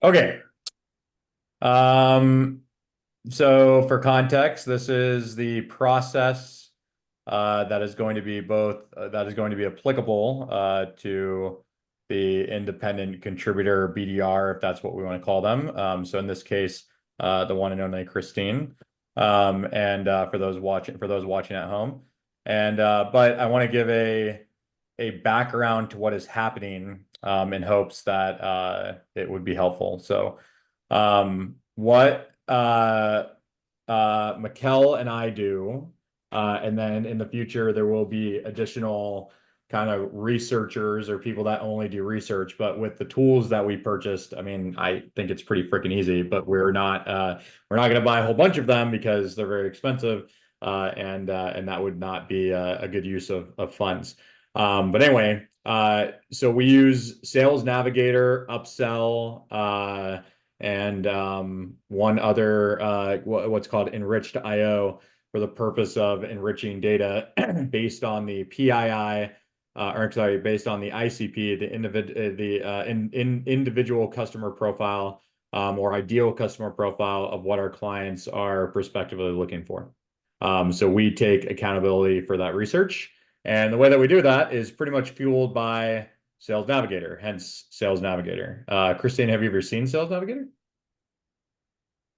Okay. Um, so for context, this is the process that is going to be that is going to be applicable to the independent contributor BDR, if that's what we want to call them. So in this case, the one and only Christine. And for those watching at home. And but I want to give a background to what is happening in hopes that it would be helpful. So what Mikkel and I do, and then in the future there will be additional kind of researchers or people that only do research. But with the tools that we purchased, I mean, I think it's pretty freaking easy. But we're not going to buy a whole bunch of them because they're very expensive, and that would not be a good use of funds. But anyway, so we use Sales Navigator, Upsell, and one other what's called enriched IO for the purpose of enriching data based on the PII, or sorry, based on the ICP, the individual customer profile, or ideal customer profile of what our clients are prospectively looking for. So we take accountability for that research. And the way that we do that is pretty much fueled by Sales Navigator, hence Sales Navigator. Christine, have you ever seen Sales Navigator?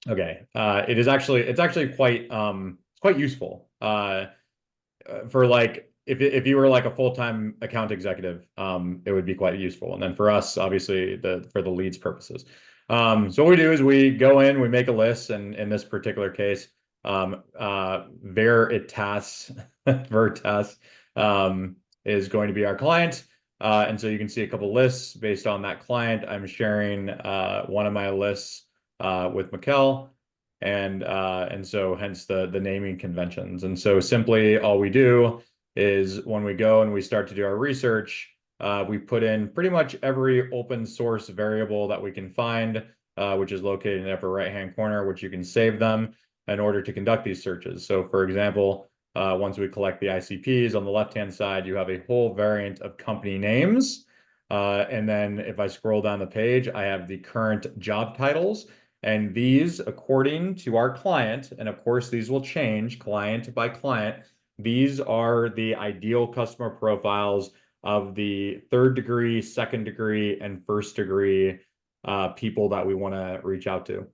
Okay. It's actually it's quite useful. For like if you were like a full-time account executive, it would be quite useful. And then for us, obviously for the leads purposes. So what we do is we go in, we make a list, and in this particular case, Veritas Veritas is going to be our client. And so you can see a couple lists based on that client. I'm sharing one of my lists with Mikkel, and so hence the naming conventions. And so simply all we do is when we go and we start to do our research, we put in pretty much every open source variable that we can find, which is located in the upper right-hand corner, which you can save them in order to conduct these searches. So for example, once we collect the ICPs on the left-hand side, you have a whole variant of company names. And then if I scroll down the page, I have the current job titles. And these, according to our client, and of course, these will change client by client, these are the ideal customer profiles of the third degree, second degree, and first degree people that we want to reach out to.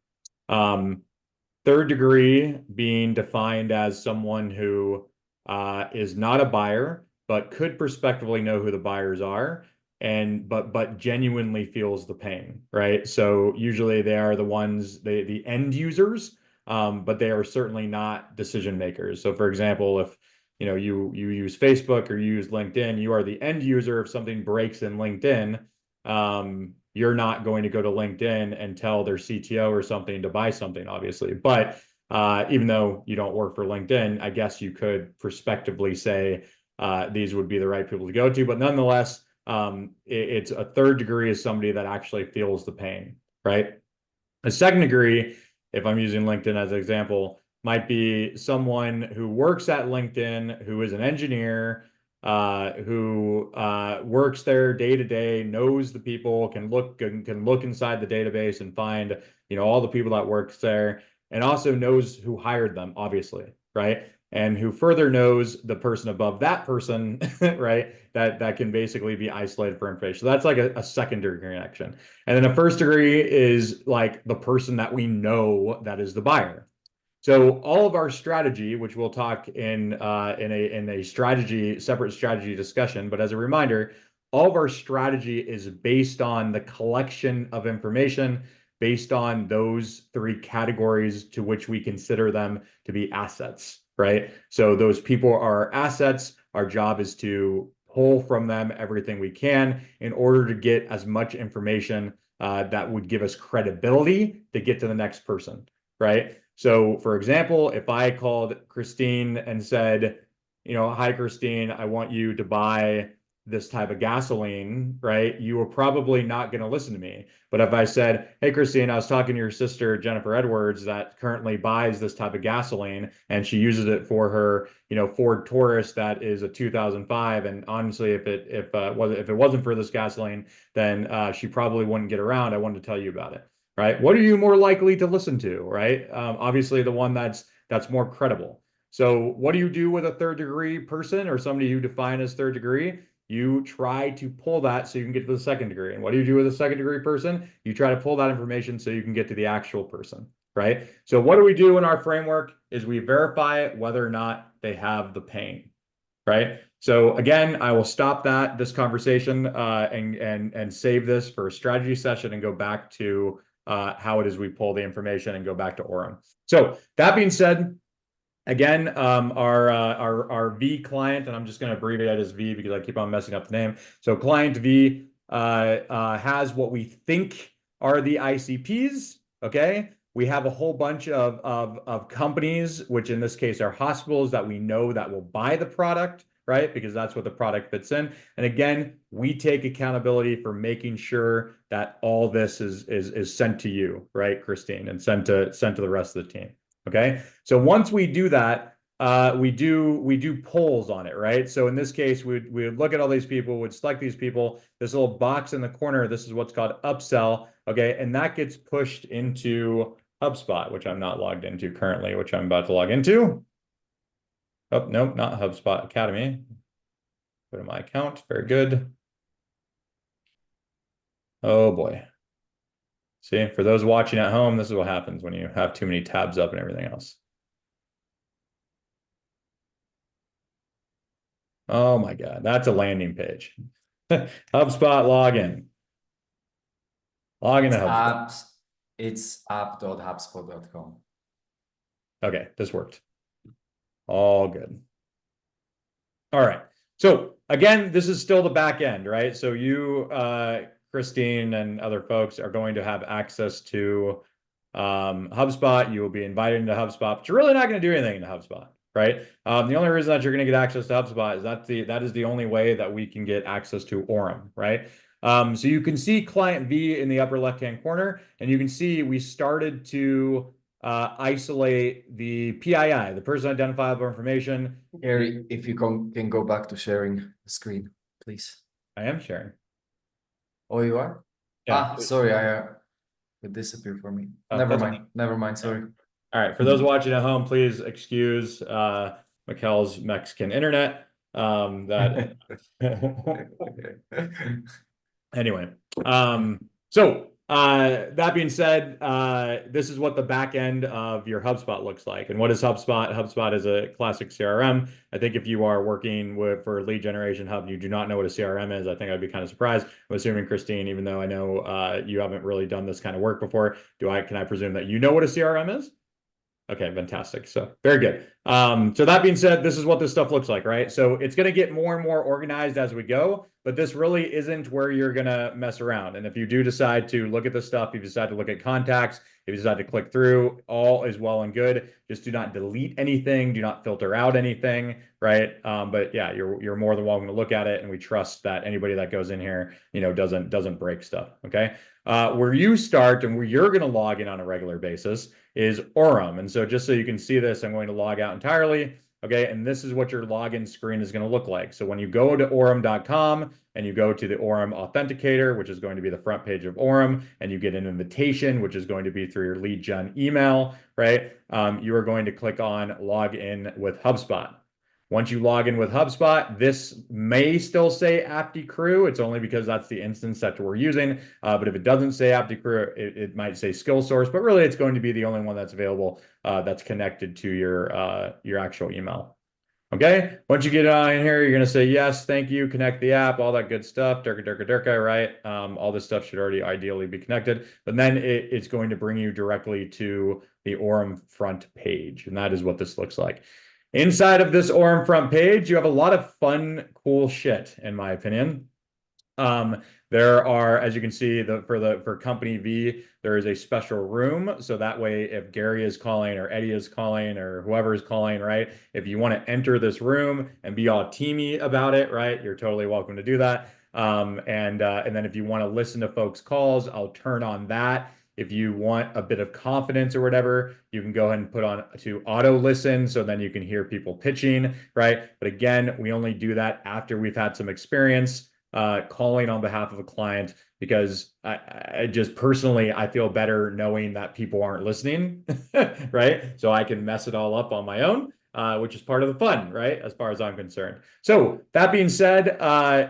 Third degree being defined as someone who is not a buyer, but could prospectively know who the buyers are, and but genuinely feels the pain, right? So usually they are the ones, the end users, but they are certainly not decision makers. So for example, if you use Facebook or you use LinkedIn, you are the end user. If something breaks in LinkedIn, you're not going to go to LinkedIn and tell their CTO or something to buy something, obviously. But even though you don't work for LinkedIn, I guess you could prospectively say these would be the right people to go to. But nonetheless, it's a third degree is somebody that actually feels the pain, right? A second degree, if I'm using LinkedIn as an example, might be someone who works at LinkedIn, who is an engineer, who works there day to day, knows the people, can look inside the database and find all the people that works there, and also knows who hired them, obviously, right? And who further knows the person above that person, right? That can basically be isolated for information. So that's like a secondary connection. And then a first degree is like the person that we know that is the buyer. So all of our strategy, which we'll talk in a separate strategy discussion, but as a reminder, all of our strategy is based on the collection of information based on those three categories to which we consider them to be assets, right? So those people are assets. Our job is to pull from them everything we can in order to get as much information that would give us credibility to get to the next person, right? So, for example, if I called Christine and said, hi, Christine, I want you to buy this type of gasoline, right? You were probably not going to listen to me. But if I said, hey, Christine, I was talking to your sister, Jennifer Edwards, that currently buys this type of gasoline and she uses it for her, Ford Taurus that is a 2005. And honestly, if it wasn't for this gasoline, then she probably wouldn't get around. I wanted to tell you about it. right? What are you more likely to listen to, right? Obviously, the one that's more credible. So, what do you do with a third degree person or somebody you define as third degree? You try to pull that so you can get to the second degree. And what do you do with a second degree person? You try to pull that information so you can get to the actual person, right? So, what do we do in our framework is we verify whether or not they have the pain, right? So again, I will stop this conversation and save this for a strategy session and go back to how it is we pull the information and go back to Orum. So that being said, again, our V client, and I'm just going to abbreviate it as V because I keep on messing up the name. So client V has what we think are the ICPs. Okay, we have a whole bunch of companies, which in this case are hospitals that we know that will buy the product, right? Because that's what the product fits in. And again, we take accountability for making sure that all this is sent to you, right, Christine, and sent to the rest of the team. Okay, so once we do that, we do polls on it, right? So in this case, we would look at all these people, would select these people. This little box in the corner, this is what's called upsell, okay, and that gets pushed into HubSpot, which I'm not logged into currently, which I'm about to log into. Oh, no, not HubSpot Academy. Go to my account. Very good. Oh boy. See, for those watching at home, this is what happens when you have too many tabs up and everything else. Oh my God, that's a landing page. HubSpot login. Log into HubSpot. It's app.hubspot.com. Okay, this worked. All good. All right. So again, this is still the back end, right? So you, Christine, and other folks are going to have access to HubSpot. You will be invited into HubSpot, but you're really not going to do anything in HubSpot, right? The only reason that you're going to get access to HubSpot is that is the only way that we can get access to Orum, right? So you can see client V in the upper left-hand corner, and you can see we started to isolate the PII, the person identifiable information. Gary, if you can go back to sharing the screen, please. I am sharing. Oh, you are? Yeah. Sorry, it disappeared for me. Oh, Never mind. Never mind. Sorry. All right. For those watching at home, please excuse Mikkel's Mexican internet. That anyway. So that being said, this is what the back end of your HubSpot looks like. And what is HubSpot? HubSpot is a classic CRM. I think if you are working for Lead Generation Hub, you do not know what a CRM is. I think I'd be kind of surprised. I'm assuming, Christine, even though I know you haven't really done this kind of work before, can I presume that you know what a CRM is? Okay, fantastic. So very good. So that being said, this is what this stuff looks like, right? So it's going to get more and more organized as we go, but this really isn't where you're going to mess around. And if you do decide to look at this stuff, if you decide to look at contacts, if you decide to click through, all is well and good. Just do not delete anything. Do not filter out anything, right? But yeah, you're more than welcome to look at it, and we trust that anybody that goes in here, doesn't break stuff. Okay. Where you start and where you're going to log in on a regular basis is Orum. And so just so you can see this, I'm going to log out entirely. Okay, and this is what your login screen is going to look like. So when you go to Orum.com and you go to the Orum Authenticator, which is going to be the front page of Orum, and you get an invitation, which is going to be through your lead gen email, right? You are going to click on Log In with HubSpot. Once you log in with HubSpot, this may still say AptiCrew. It's only because that's the instance that we're using. But if it doesn't say AptiCrew, it might say SkillSource. But really, it's going to be the only one that's available that's connected to your actual email. Okay. Once you get on in here, you're going to say yes, thank you, connect the app, all that good stuff, durka, right? All this stuff should already ideally be connected. But then it's going to bring you directly to the Orum front page. And that is what this looks like. Inside of this Orum front page, you have a lot of fun, cool shit, in my opinion. There are, as you can see, for company V, there is a special room. So that way, if Gary is calling or Eddie is calling or whoever is calling, right? If you want to enter this room and be all teamy about it, right? You're totally welcome to do that. And then if you want to listen to folks' calls, I'll turn on that. If you want a bit of confidence or whatever, you can go ahead and put on to auto listen. So then you can hear people pitching, right? But again, we only do that after we've had some experience. calling on behalf of a client because I just personally I feel better knowing that people aren't listening, right? So I can mess it all up on my own, which is part of the fun, right? As far as I'm concerned. So that being said,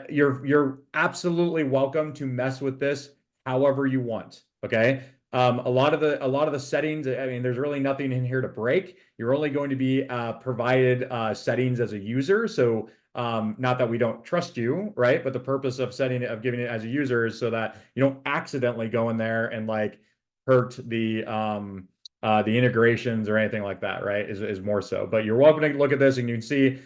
you're absolutely welcome to mess with this however you want. Okay. A lot of the settings, I mean, there's really nothing in here to break. You're only going to be provided settings as a user. So not that we don't trust you, right? But the purpose of giving it as a user is so that you don't accidentally go in there and like hurt the integrations or anything like that, right? Is more so. But you're welcome to look at this and you can see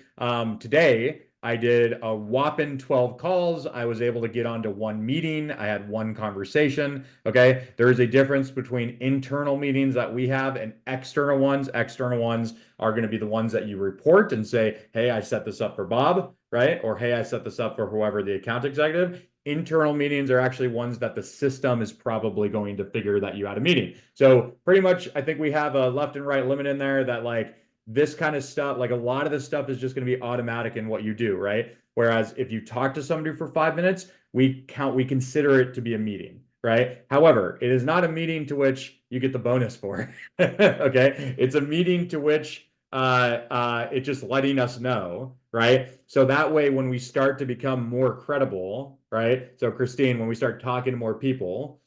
today I did a whopping 12 calls. I was able to get onto one meeting. I had one conversation. Okay. There is a difference between internal meetings that we have and external ones. External ones are going to be the ones that you report and say, hey, I set this up for Bob, right? Or hey, I set this up for whoever the account executive. Internal meetings are actually ones that the system is probably going to figure that you had a meeting. So pretty much, I think we have a left and right limit in there that like this kind of stuff, like a lot of this stuff is just going to be automatic in what you do, right? Whereas if you talk to somebody for 5 minutes, we consider it to be a meeting, right? However, it is not a meeting to which you get the bonus for. Okay, it's a meeting to which it's just letting us know, right? So that way, when we start to become more credible, right? So Christine, when we start talking to more people,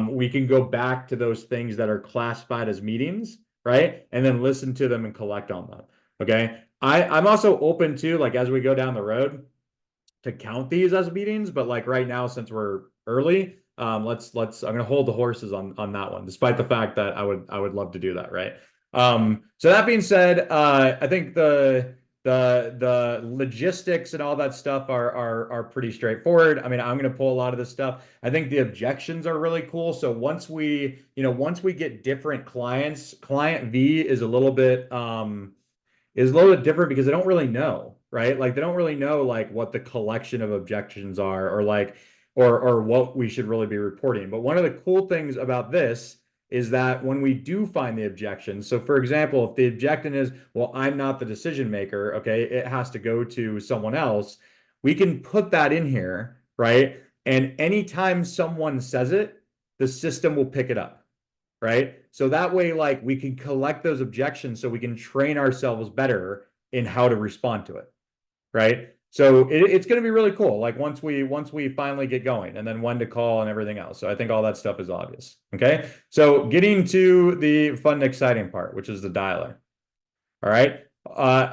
we can go back to those things that are classified as meetings, right? And then listen to them and collect on them. Okay. I'm also open to like as we go down the road to count these as meetings, but like right now, since we're early, let's I'm gonna hold the horses on that one, despite the fact that I would love to do that, right? So that being said, I think the logistics and all that stuff are pretty straightforward. I mean, I'm gonna pull a lot of this stuff. I think the objections are really cool. So once we get different clients, client V is a little bit different because they don't really know, right? Like they don't really know like what the collection of objections are or like or what we should really be reporting. But one of the cool things about this is that when we do find the objection, so for example, if the objection is, well, I'm not the decision maker, okay, it has to go to someone else, we can put that in here, right? And anytime someone says it, the system will pick it up, right? So that way, like we can collect those objections so we can train ourselves better in how to respond to it, right? So it's going to be really cool. Like once we finally get going, and then when to call and everything else. So I think all that stuff is obvious. Okay. So getting to the fun and exciting part, which is the dialer. All right.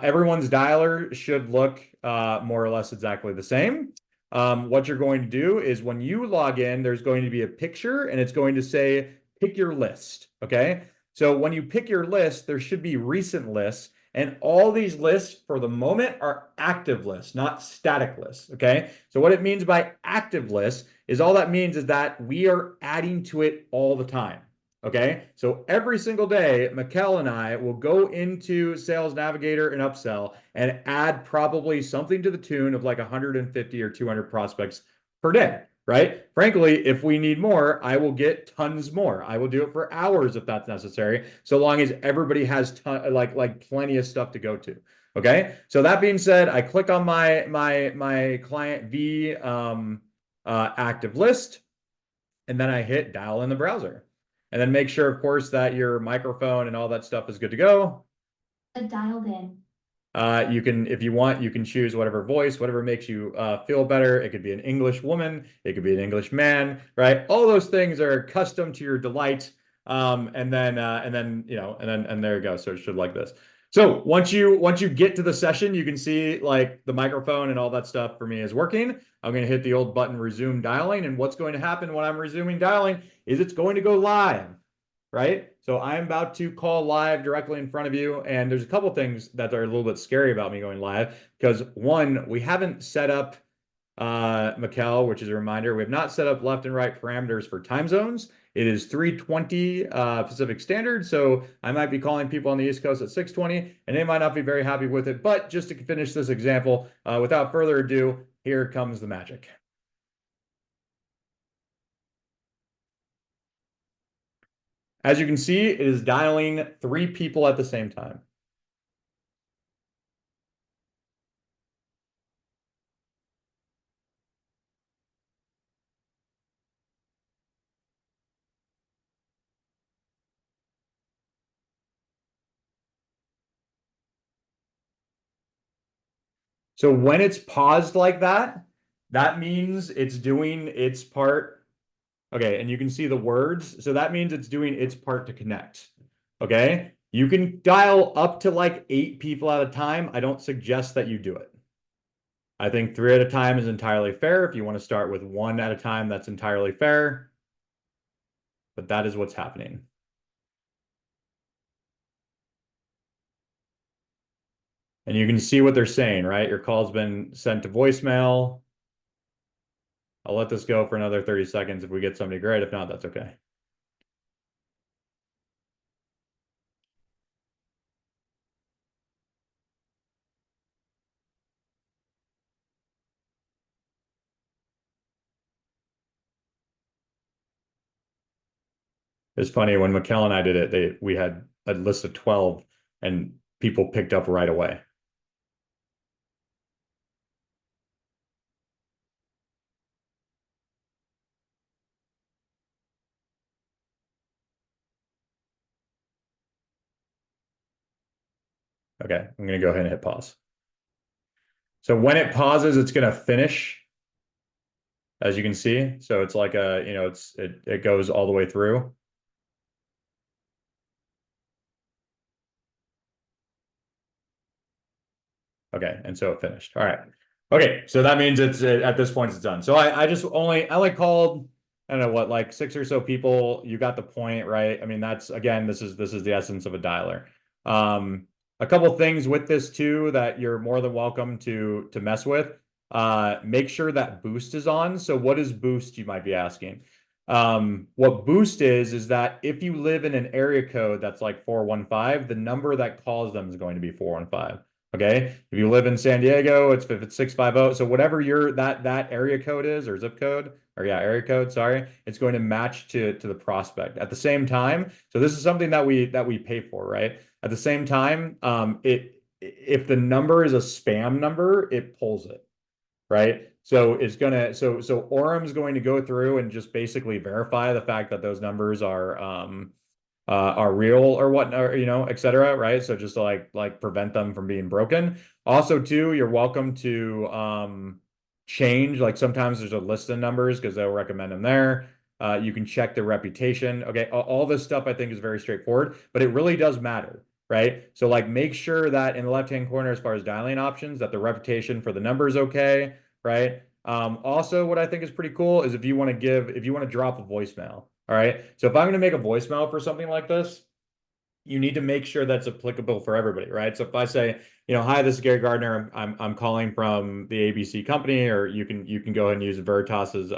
Everyone's dialer should look more or less exactly the same. What you're going to do is when you log in, there's going to be a picture and it's going to say pick your list. Okay. So when you pick your list, there should be recent lists. And all these lists for the moment are active lists, not static lists. Okay. So what it means by active lists is all that means is that we are adding to it all the time. Okay, so every single day, Mikkel and I will go into Sales Navigator and Upsell and add probably something to the tune of like 150 or 200 prospects per day, right? Frankly, if we need more, I will get tons more. I will do it for hours if that's necessary, so long as everybody has like plenty of stuff to go to. Okay, so that being said, I click on my client V active list, and then I hit dial in the browser. And then make sure, of course, that your microphone and all that stuff is good to go. Dialed in. You can, if you want, you can choose whatever voice, whatever makes you feel better. It could be an English woman, it could be an English man, right? All those things are custom to your delight. And there you go. So it should like this. So once you get to the session, you can see like the microphone and all that stuff for me is working. I'm going to hit the old button, resume dialing. And what's going to happen when I'm resuming dialing is it's going to go live, right? So I'm about to call live directly in front of you. And there's a couple things that are a little bit scary about me going live because one, we haven't set up Mikkel, which is a reminder, we have not set up left and right parameters for time zones. It is 3:20 Pacific Standard, so I might be calling people on the East Coast at 6:20, and they might not be very happy with it. But just to finish this example, without further ado, here comes the magic. As you can see, it is dialing 3 people at the same time. So when it's paused like that, that means it's doing its part. Okay, and you can see the words. So that means it's doing its part to connect. Okay, you can dial up to like 8 people at a time. I don't suggest that you do it. I think 3 at a time is entirely fair. If you want to start with 1 at a time, that's entirely fair. But that is what's happening. And you can see what they're saying, right? Your call's been sent to voicemail. I'll let this go for another 30 seconds. If we get somebody great, if not, that's okay. It's funny when Mikkel and I did it, we had a list of 12 and people picked up right away. Okay, I'm gonna go ahead and hit pause. So when it pauses, it's gonna finish, as you can see. So it's like a, it goes all the way through. Okay, and so it finished. All right. Okay, so that means it's at this point it's done. So I like called, I don't know what, like 6 or so people. You got the point, right? I mean, that's again, this is the essence of a dialer. A couple things with this too that you're more than welcome to mess with. Make sure that boost is on. So what is boost, you might be asking? What boost is that if you live in an area code that's like 415, the number that calls them is going to be 415. Okay. If you live in San Diego, if it's 650. So whatever your that area code is, or zip code, or yeah, area code, sorry, it's going to match to the prospect. At the same time, so this is something that we pay for, right? At the same time, if the number is a spam number, it pulls it, right? So it's gonna so Orum's going to go through and just basically verify the fact that those numbers are real or what, or, et cetera, right? So just to like prevent them from being broken. Also, too, you're welcome to change. Like sometimes there's a list of numbers because they'll recommend them there. You can check their reputation. Okay, all this stuff I think is very straightforward, but it really does matter, right? So like make sure that in the left-hand corner, as far as dialing options, that the reputation for the number is okay, right? Also, what I think is pretty cool is if you want to drop a voicemail. All right. So if I'm going to make a voicemail for something like this, you need to make sure that's applicable for everybody, right? So if I say, hi, this is Gary Gardner. I'm calling from the ABC company, or you can go ahead and use Veritas's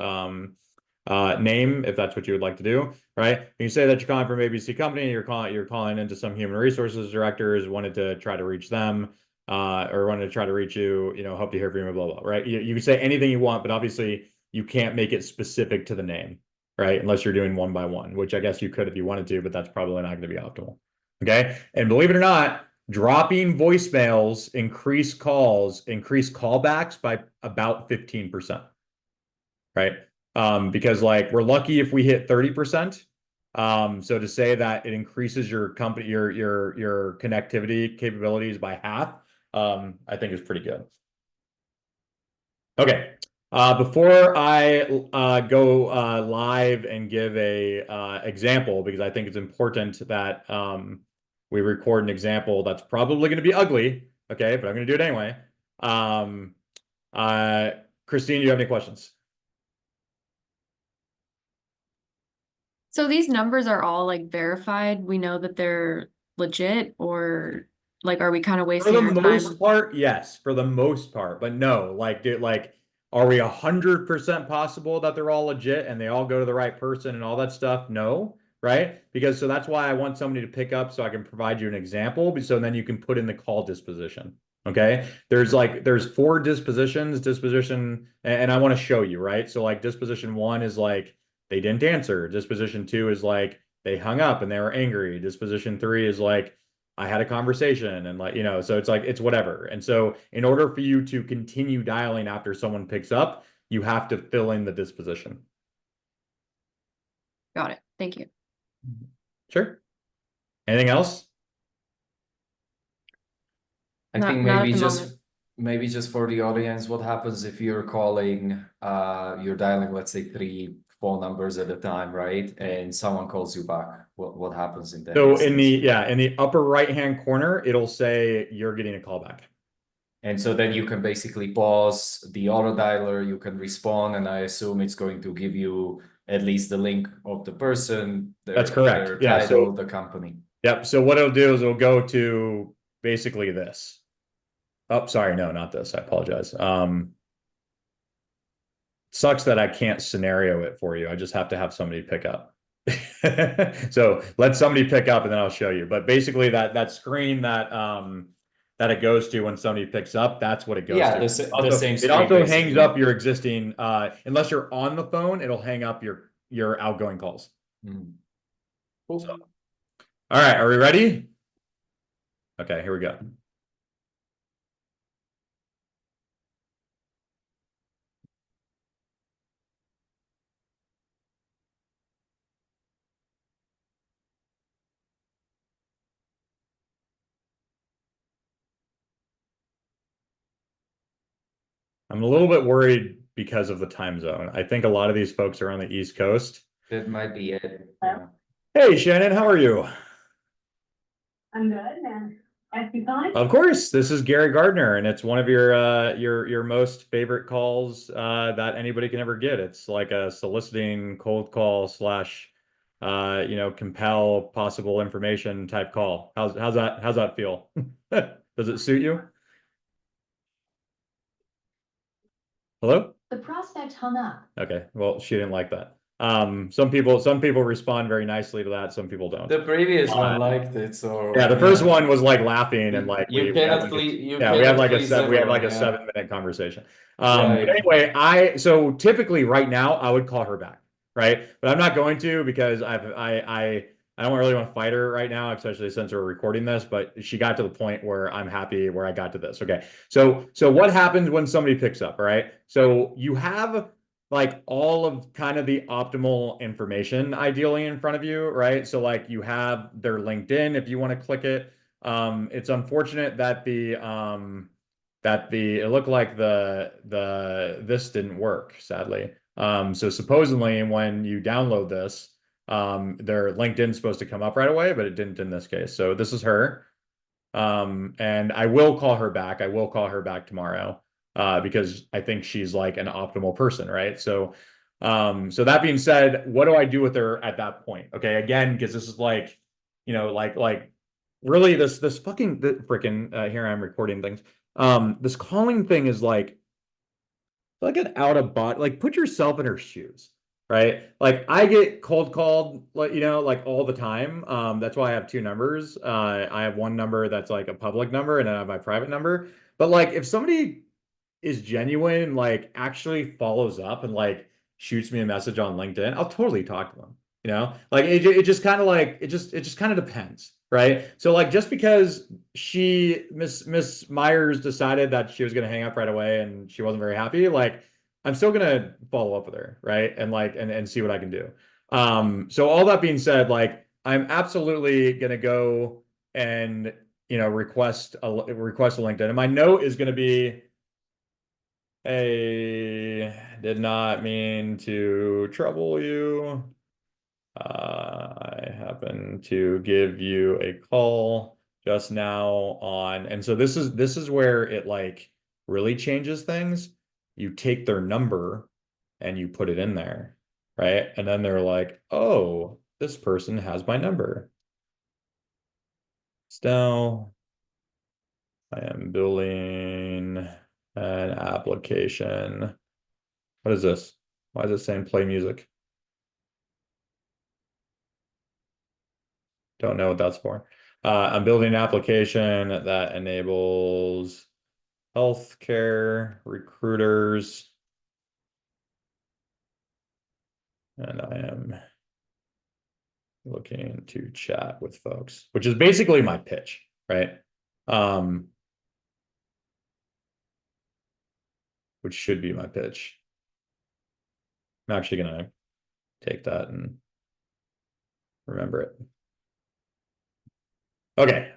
name if that's what you would like to do, right? You say that you're calling from ABC company, you're calling into some human resources directors, wanted to try to reach them, or wanted to try to reach you, hope to hear from you, blah, blah, right? You can say anything you want, but obviously you can't make it specific to the name, right? Unless you're doing one by one, which I guess you could if you wanted to, but that's probably not going to be optimal. Okay. And believe it or not, dropping voicemails increase callbacks by about 15%. Right. Because like we're lucky if we hit 30%. So to say that it increases your company, your connectivity capabilities by half, I think is pretty good. Okay. Before I go live and give a example, because I think it's important that we record an example that's probably going to be ugly, okay, but I'm going to do it anyway. Um, Christine, do you have any questions? So these numbers are all like verified. We know that they're legit, or like are we kind of For wasting the our time? most part, yes. For the most part, but no. Are we 100% possible that they're all legit and they all go to the right person and all that stuff? No, right? Because so that's why I want somebody to pick up so I can provide you an example. So then you can put in the call disposition. Okay. There's 4 disposition, and I want to show you, right? So like disposition 1 is like they didn't answer. Disposition 2 is like they hung up and they were angry. Disposition 3 is like I had a conversation and so it's like it's whatever. And so in order for you to continue dialing after someone picks up, you have to fill in the disposition. Got it. Thank you. Sure. Anything else? I Not- think not at maybe the just moment. maybe just for the audience, what happens if you're calling, you're dialing, let's say, 3 phone numbers at a time, right? And someone calls you back. What happens in that So instance? in the upper right-hand corner, it'll say you're getting a call back. And so then you can basically pause the auto dialer, you can respond, and I assume it's going to give you at least the link of the person, That's correct. their Yeah, title, so the company. yep. So what it'll do is it'll go to basically this. Oh, sorry, no, not this. I apologize. Sucks that I can't scenario it for you. I just have to have somebody pick up. So let somebody pick up and then I'll show you. But basically that screen that it goes to when somebody picks up, that's what it goes Yeah, to. the Also, same it screen, also hangs basically. up your existing unless you're on the phone, it'll hang up your outgoing calls. Cool. So, all right, are we ready? Okay, here we go. I'm a little bit worried because of the time zone. I think a lot of these folks are on the East Coast. That might be it. Yeah. Hey, Shannon, how are you? I'm good, man. Happy fine? Of course, this is Gary Gardner, and it's one of your most favorite calls that anybody can ever get. It's like a soliciting cold call slash compel possible information type call. How's that feel? Does it suit you? Hello? The prospect hung up. Okay, well, she didn't like that. Some people respond very nicely to that, some people don't. The previous one liked it, so Yeah, the first one was like laughing and like you we had cannot like please you yeah, we had cannot like please we had like everyone, a yeah. 7-minute conversation. But Right. anyway, so typically right now I would call her back, right? But I'm not going to because I don't really want to fight her right now, especially since we're recording this. But she got to the point where I'm happy where I got to this. Okay, so what happens when somebody picks up? All right, so you have like all of kind of the optimal information ideally in front of you, right? So like you have their LinkedIn if you want to click it. It's unfortunate that it looked like this didn't work, sadly. So supposedly when you download this, their LinkedIn's supposed to come up right away, but it didn't in this case. So this is her. And I will call her back. I will call her back tomorrow because I think she's like an optimal person, right? So that being said, what do I do with her at that point? Okay, again, because this is like, like really this fucking freaking here I'm recording things. This calling thing is like an out of body, like put yourself in her shoes, right? Like I get cold called, like like all the time. That's why I have two numbers. I have one number that's like a public number, and then I have my private number. But like if somebody is genuine, like actually follows up and like shoots me a message on LinkedIn, I'll totally talk to them. Like it just kind of like it just kind of depends, right? So like just because Miss Myers decided that she was gonna hang up right away and she wasn't very happy, like I'm still gonna follow up with her, right? And like and see what I can do. So all that being said, like I'm absolutely gonna go and request a LinkedIn. And my note is gonna be, hey, did not mean to trouble you. I happen to give you a call just now on, and so this is where it like really changes things. You take their number and you put it in there, right? And then they're like, oh, this person has my number. Still, I am building an application. What is this? Why is it saying play music? Don't know what that's for. I'm building an application that enables healthcare recruiters, and I am looking to chat with folks, which is basically my pitch, right? Which should be my pitch. I'm actually gonna take that and remember it. Okay.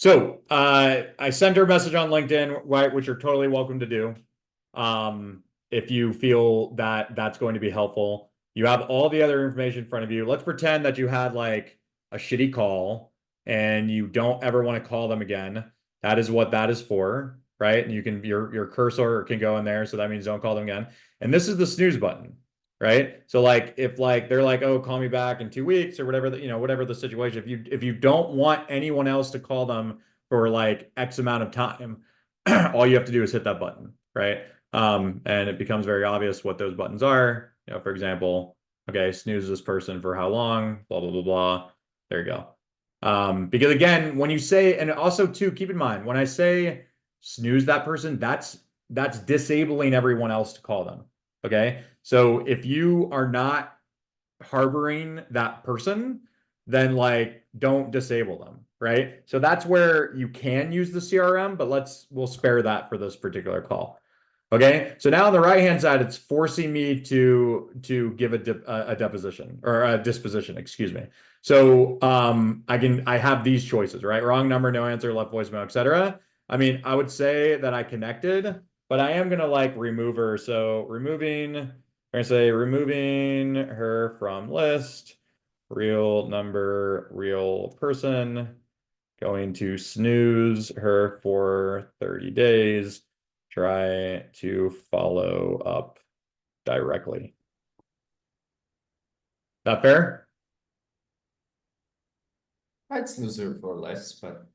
So I sent her a message on LinkedIn, right, which you're totally welcome to do. If you feel that that's going to be helpful. You have all the other information in front of you. Let's pretend that you had like a shitty call and you don't ever want to call them again. That is what that is for, right? And you can your cursor can go in there, so that means don't call them again. And this is the snooze button, right? So like if like they're like, oh, call me back in 2 weeks or whatever whatever the situation. If you don't want anyone else to call them for like X amount of time, all you have to do is hit that button, right? And it becomes very obvious what those buttons are. For example, okay, snooze this person for how long, blah, blah, blah, blah. There you go. Because again, when you say, and also too, keep in mind, when I say snooze that person, that's disabling everyone else to call them. Okay. So if you are not harboring that person, then like don't disable them, right? So that's where you can use the CRM, but we'll spare that for this particular call. Okay, so now on the right-hand side, it's forcing me to give a deposition or a disposition, excuse me. So I have these choices, right? Wrong number, no answer, left voicemail, etc. I mean, I would say that I connected, but I am gonna like remove her. So we're gonna say removing her from list, real number, real person, going to snooze her for 30 days. Try to follow up directly. That fair? I'd snooze her for less, but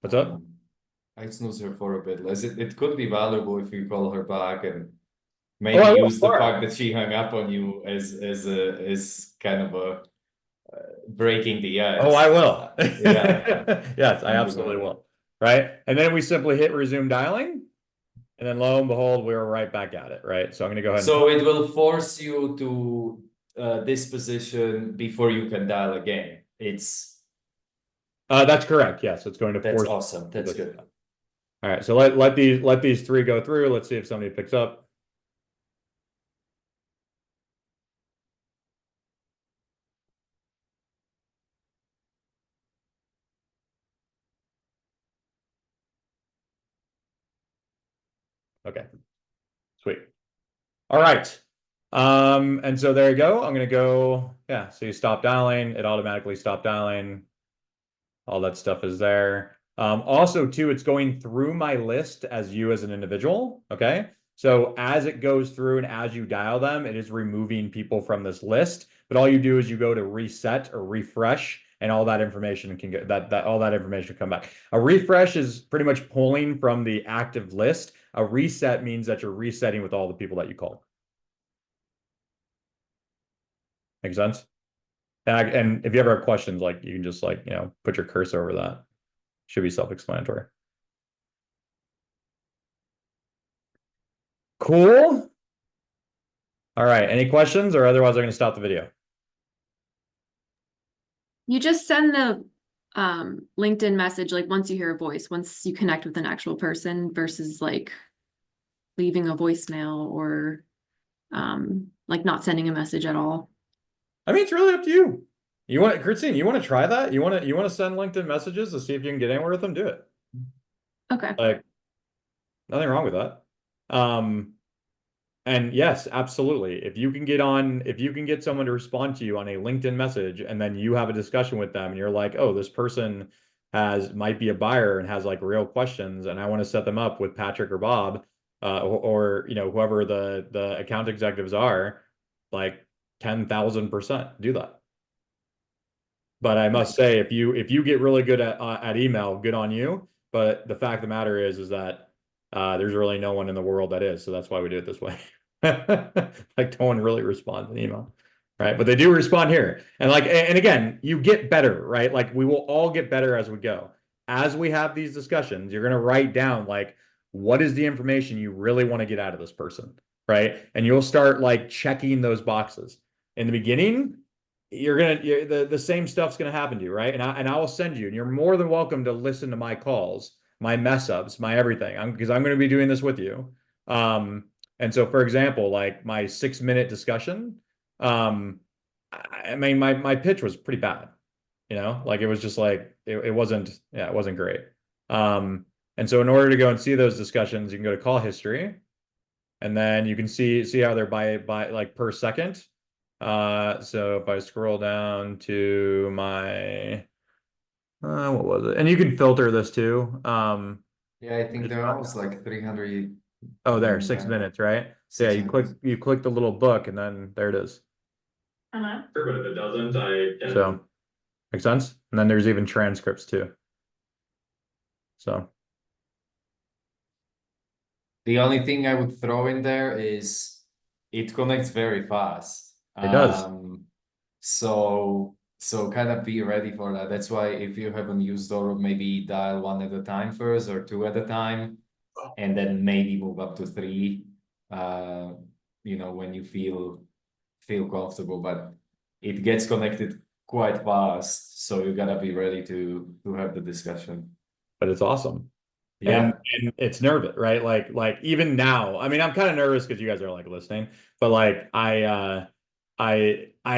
What's up? I'd snooze her for a bit less. It could be valuable if you call her back and Oh, maybe I will, use the sure. fact that she hung up on you as kind of a breaking the ice. Oh, I will. Yeah. Yes, I absolutely will. Right. And then we simply hit resume dialing. And then lo and behold, we were right back at it. Right. So I'm going to go ahead. So it will force you to this position before you can dial again. That's correct. Yes, it's going to That's force. awesome. That's good. All right. So let these three go through. Let's see if somebody picks up. Okay. Sweet. All right. And so there you go. I'm gonna go, yeah, so you stop dialing, it automatically stopped dialing. All that stuff is there. Also too, it's going through my list as you as an individual. Okay. So as it goes through and as you dial them, it is removing people from this list. But all you do is you go to reset or refresh, and all that information can get all that information come back. A refresh is pretty much pulling from the active list. A reset means that you're resetting with all the people that you called. Make sense? And if you ever have questions, like you can just like, put your cursor over that. Should be self-explanatory. Cool. All right. Any questions, or otherwise I'm going to stop the video. You just send the LinkedIn message like once you hear a voice, once you connect with an actual person versus like leaving a voicemail or like not sending a message at all. I mean, it's really up to you. Christine, you want to try that? You want to send LinkedIn messages to see if you can get anywhere with them? Do it. Okay. Like, nothing wrong with that. And yes, absolutely. If you can get someone to respond to you on a LinkedIn message, and then you have a discussion with them and you're like, oh, this person might be a buyer and has like real questions, and I want to set them up with Patrick or Bob, or whoever the account executives are, like 10,000% do that. But I must say, if you get really good at email, good on you. But the fact of the matter is that there's really no one in the world that is. So that's why we do it this way. Like no one really responds in email, right? But they do respond here. And again, you get better, right? Like we will all get better as we go. As we have these discussions, you're going to write down like, what is the information you really want to get out of this person, right? And you'll start like checking those boxes. In the beginning, the same stuff's gonna happen to you, right? And I will send you, and you're more than welcome to listen to my calls, my mess ups, my everything. Because I'm gonna be doing this with you. And so for example, like my 6-minute discussion, I mean my pitch was pretty bad. you know, like it was just like it wasn't, yeah, it wasn't great. And so in order to go and see those discussions, you can go to call history, and then you can see how they're by like per second. So if I scroll down to my what was it? And you can filter this too. Yeah, I think they're almost like 300. Oh, there, 6 minutes, right? So yeah, 6 minutes. you click the little book, and then there it is. Hello? Sure, but if it doesn't, I can. So, makes sense? And then there's even transcripts too. So, The only thing I would throw in there is it connects very fast. it does. So kind of be ready for that. That's why if you haven't used Orum, maybe dial one at a time first or two at a time, and then maybe move up to three. You know, when you feel comfortable, but it gets connected quite fast, so you gotta be ready to have the discussion. But it's awesome. Yeah. And it's nervous, right? Like even now, I mean, I'm kind of nervous because you guys are like listening, but like I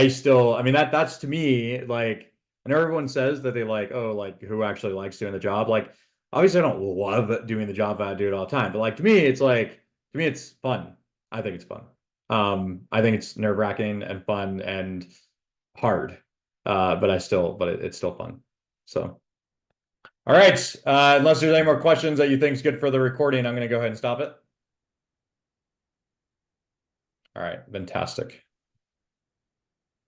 still, I mean, that's to me, like, I know everyone says that they like, oh, like who actually likes doing the job. Like, obviously I don't love doing the job, but I do it all the time. But like to me, it's like, to me, it's fun. I think it's fun. I think it's nerve-wracking and fun and hard. But it's still fun. So. All right. Unless there's any more questions that you think is good for the recording, I'm going to go ahead and stop it. All right. Fantastic.